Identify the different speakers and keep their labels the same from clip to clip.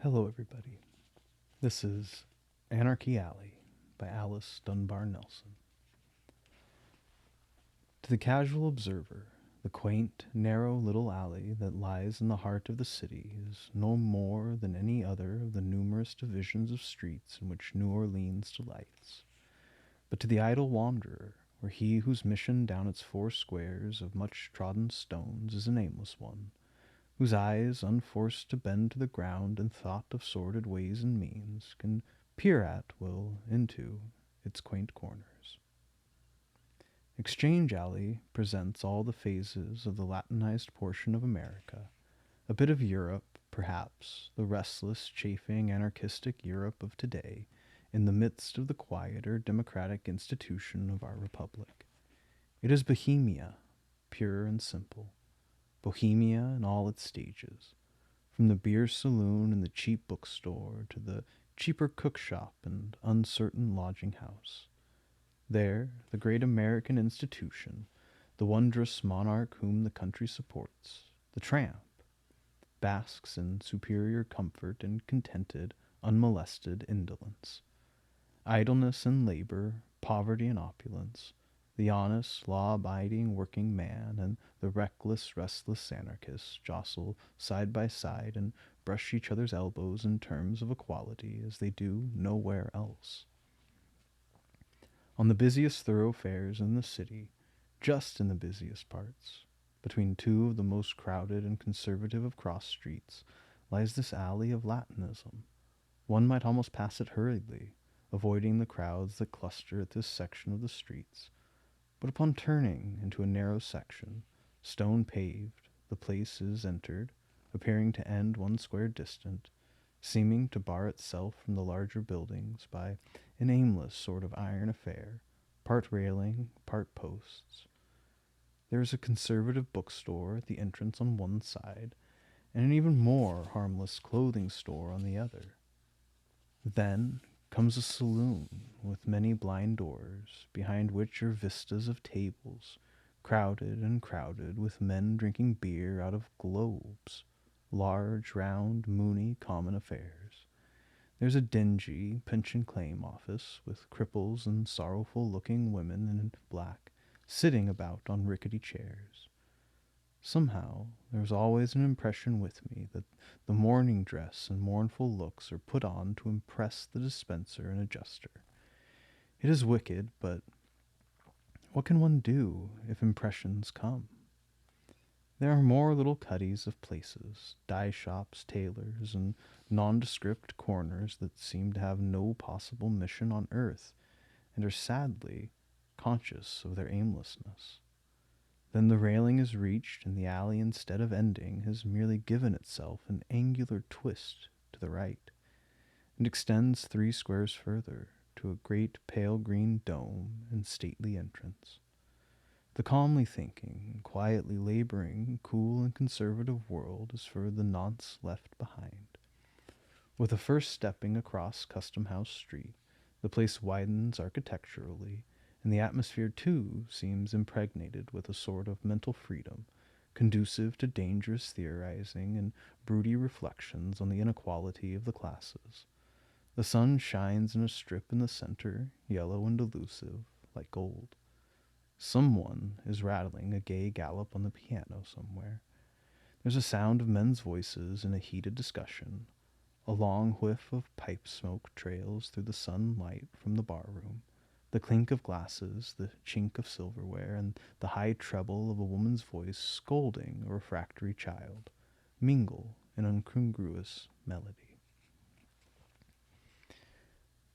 Speaker 1: Hello, everybody. This is Anarchy Alley by Alice Dunbar-Nelson. To the casual observer, the quaint, narrow little alley that lies in the heart of the city is no more than any other of the numerous divisions of streets in which New Orleans delights. But to the idle wanderer, or he whose mission down its four squares of much-trodden stones is a nameless one, whose eyes, unforced to bend to the ground in thought of sordid ways and means, can peer at will into its quaint corners. Exchange Alley presents all the phases of the Latinized portion of America, a bit of Europe, perhaps, the restless, chafing, anarchistic Europe of today, in the midst of the quieter, democratic institution of our republic. It is Bohemia, pure and simple. Bohemia in all its stages, from the beer saloon and the cheap bookstore to the cheaper cookshop and uncertain lodging house. There, the great American institution, the wondrous monarch whom the country supports, the tramp, basks in superior comfort and contented, unmolested indolence. Idleness and labor, poverty and opulence, the honest, law-abiding working man and the reckless, restless anarchist jostle side by side and brush each other's elbows in terms of equality as they do nowhere else. On the busiest thoroughfares in the city, just in the busiest parts, between two of the most crowded and conservative of cross streets, lies this alley of Latinism. One might almost pass it hurriedly, avoiding the crowds that cluster at this section of the streets. But upon turning into a narrow section, stone paved, the place is entered, appearing to end one square distant, seeming to bar itself from the larger buildings by an aimless sort of iron affair, part railing, part posts. There is a conservative bookstore at the entrance on one side, and an even more harmless clothing store on the other. Then comes a saloon with many blind doors, behind which are vistas of tables, crowded and crowded with men drinking beer out of globes, large, round, moony, common affairs. There's a dingy pension-claim office with cripples and sorrowful-looking women in black sitting about on rickety chairs. Somehow, there's always an impression with me that the mourning dress and mournful looks are put on to impress the dispenser and adjuster. It is wicked, but what can one do if impressions come? There are more little cuddies of places, dye shops, tailors, and nondescript corners that seem to have no possible mission on earth, and are sadly conscious of their aimlessness. Then the railing is reached, and the alley, instead of ending, has merely given itself an angular twist to the right, and extends 3 squares further to a great pale green dome and stately entrance. The calmly thinking, quietly laboring, cool and conservative world is for the nonce left behind. With the first stepping across Custom House Street, the place widens architecturally, and the atmosphere, too, seems impregnated with a sort of mental freedom, conducive to dangerous theorizing and broody reflections on the inequality of the classes. The sun shines in a strip in the center, yellow and elusive, like gold. Someone is rattling a gay gallop on the piano somewhere. There's a sound of men's voices in a heated discussion. A long whiff of pipe smoke trails through the sunlight from the barroom. The clink of glasses, the chink of silverware, and the high treble of a woman's voice scolding a refractory child mingle in incongruous melody.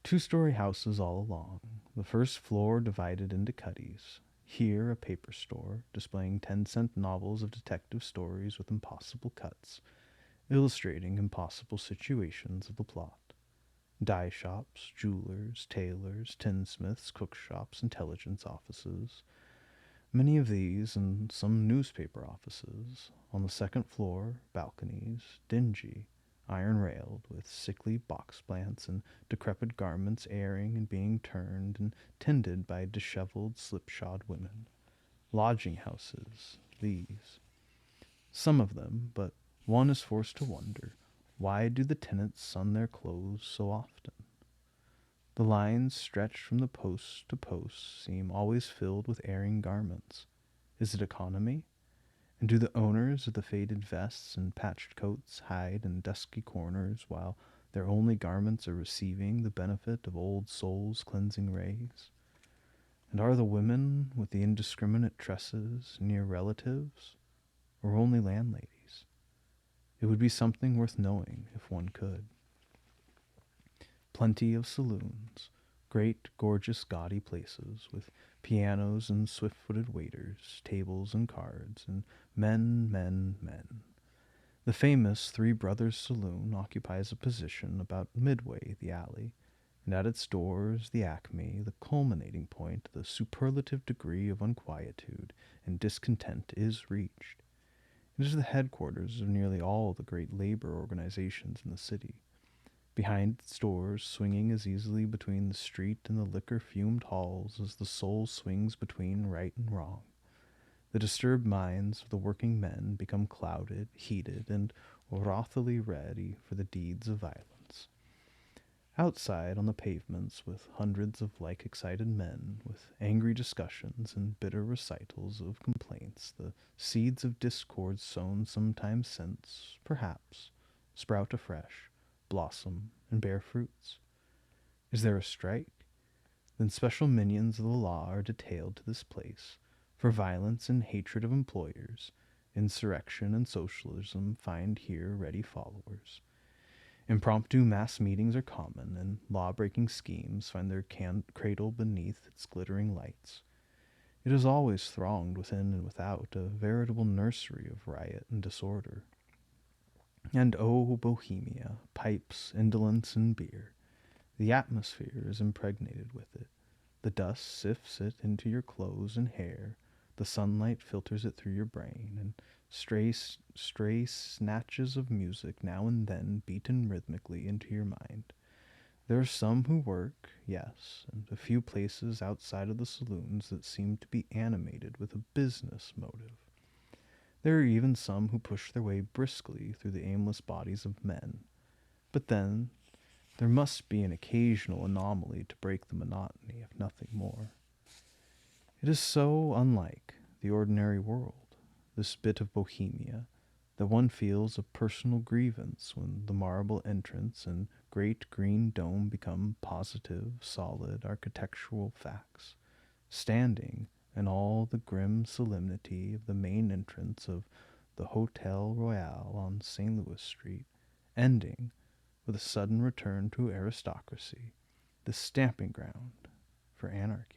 Speaker 1: 2-story houses all along, the first floor divided into cuddies. Here a paper store, displaying 10-cent novels of detective stories with impossible cuts, illustrating impossible situations of the plot. Dye shops, jewelers, tailors, tinsmiths, cookshops, intelligence offices. Many of these and some newspaper offices. On the second floor, balconies, dingy, iron-railed, with sickly box plants and decrepit garments airing and being turned and tended by disheveled, slipshod women. Lodging houses, these. Some of them, but one is forced to wonder, Why do the tenants sun their clothes so often? The lines stretched from the post to post seem always filled with airing garments. Is it economy? And do the owners of the faded vests and patched coats hide in dusky corners while their only garments are receiving the benefit of old souls' cleansing rays? And are the women with the indiscriminate tresses near relatives, or only landladies? It would be something worth knowing if one could. Plenty of saloons, great, gorgeous, gaudy places with pianos and swift-footed waiters, tables and cards, and men, men, men. The famous Three Brothers Saloon occupies a position about midway the alley, and at its doors the acme, the culminating point, the superlative degree of unquietude and discontent is reached. It is the headquarters of nearly all the great labor organizations in the city. Behind its doors, swinging as easily between the street and the liquor-fumed halls as the soul swings between right and wrong, the disturbed minds of the working men become clouded, heated, and wrathily ready for the deeds of violence. Outside on the pavements, with hundreds of like excited men, with angry discussions and bitter recitals of complaints, the seeds of discord sown some time since, perhaps, sprout afresh, blossom, and bear fruits. Is there a strike? Then special minions of the law are detailed to this place, for violence and hatred of employers, insurrection and socialism find here ready followers. Impromptu mass meetings are common, and law-breaking schemes find their cradle beneath its glittering lights. It is always thronged within and without, a veritable nursery of riot and disorder. And oh, Bohemia, pipes, indolence, and beer. The atmosphere is impregnated with it. The dust sifts it into your clothes and hair. The sunlight filters it through your brain, and stray snatches of music now and then beaten rhythmically into your mind. There are some who work, yes, and a few places outside of the saloons that seem to be animated with a business motive. There are even some who push their way briskly through the aimless bodies of men. But then, there must be an occasional anomaly to break the monotony, if nothing more. It is so unlike the ordinary world, this bit of Bohemia, that one feels a personal grievance when the marble entrance and great green dome become positive, solid architectural facts, standing in all the grim solemnity of the main entrance of the Hotel Royal on St. Louis Street, ending with a sudden return to aristocracy, the stamping ground for anarchy.